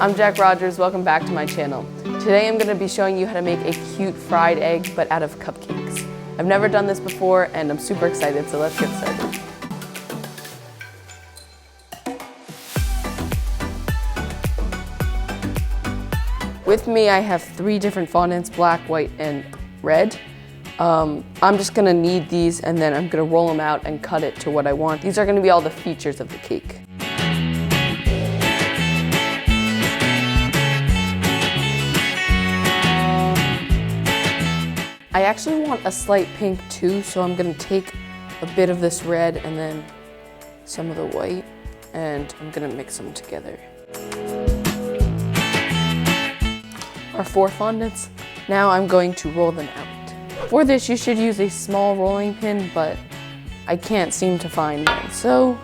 I'm Jack Rogers, welcome back to my channel. Today I'm going to be showing you how to make a cute fried egg, but out of cupcakes. I've never done this before and I'm super excited, so let's get started. With me I have 3 different fondants, black, white, and red. I'm just going to knead these and then I'm going to roll them out and cut it to what I want. These are going to be all the features of the cake. I actually want a slight pink too, so I'm going to take a bit of this red and then some of the white, and I'm going to mix them together. Our 4 fondants. Now I'm going to roll them out. For this, you should use a small rolling pin, but I can't seem to find one, so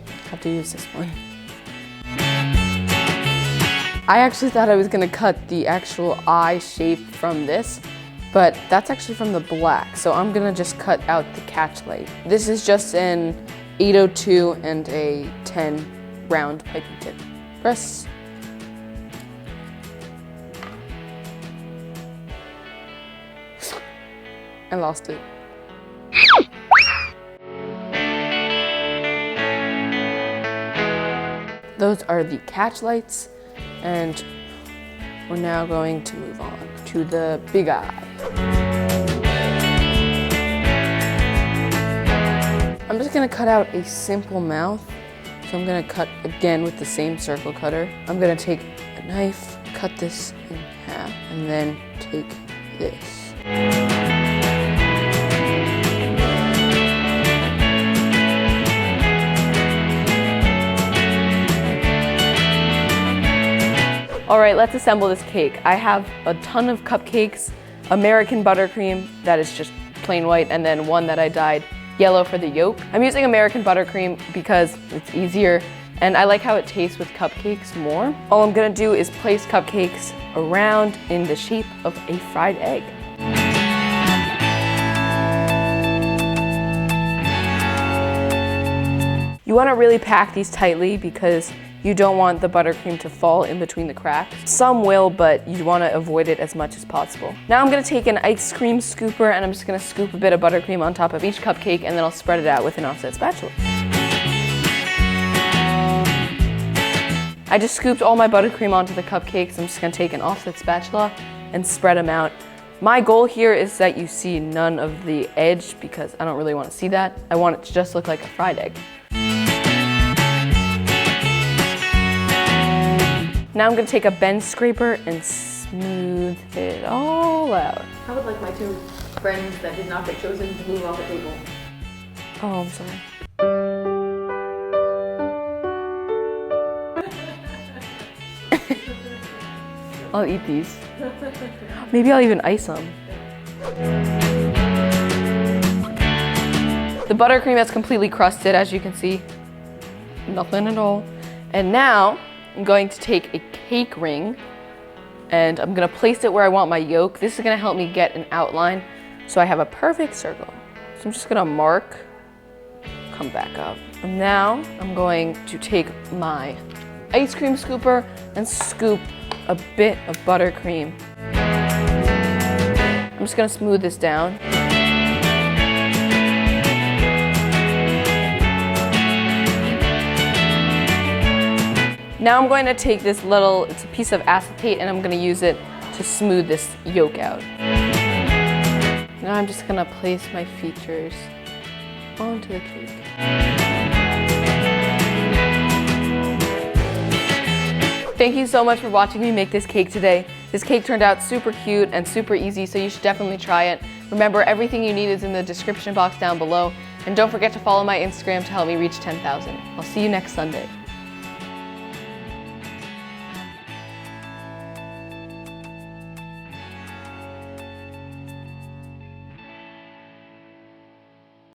I have to use this one. I actually thought I was going to cut the actual eye shape from this, but that's actually from the black, so I'm gonna just cut out the catch light. This is just an 802 and a 10 round piping tip. Press. I lost it. Those are the catch lights, and we're now going to move on to the big eye. I'm just gonna cut out a simple mouth. So I'm gonna cut again with the same circle cutter. I'm gonna take a knife, cut this in half, and then take this. All right, let's assemble this cake. I have a ton of cupcakes, American buttercream that is just plain white, and then one that I dyed yellow for the yolk. I'm using American buttercream because it's easier and I like how it tastes with cupcakes more. All I'm gonna do is place cupcakes around in the shape of a fried egg. You wanna really pack these tightly because you don't want the buttercream to fall in between the cracks. Some will, but you wanna avoid it as much as possible. Now I'm gonna take an ice cream scooper and I'm just gonna scoop a bit of buttercream on top of each cupcake, and then I'll spread it out with an offset spatula. I just scooped all my buttercream onto the cupcakes. I'm just gonna take an offset spatula and spread them out. My goal here is that you see none of the edge because I don't really wanna see that. I want it to just look like a fried egg. Now I'm gonna take a bench scraper and smooth it all out. I would like my 2 friends that did not get chosen to move off the table. Oh, I'm sorry. I'll eat these. Maybe I'll even ice them. The buttercream is completely crusted, as you can see. Nothing at all. And now, I'm going to take a cake ring and I'm gonna place it where I want my yolk. This is gonna help me get an outline so I have a perfect circle. So I'm just gonna mark, come back up. And now I'm going to take my ice cream scooper and scoop a bit of buttercream. I'm just gonna smooth this down. Now I'm going to take this little, it's a piece of acetate, and I'm going to use it to smooth this yolk out. Now I'm just going to place my features onto the cake. Thank you so much for watching me make this cake today. This cake turned out super cute and super easy, so you should definitely try it. Remember, everything you need is in the description box down below. And don't forget to follow my Instagram to help me reach 10,000. I'll see you next Sunday.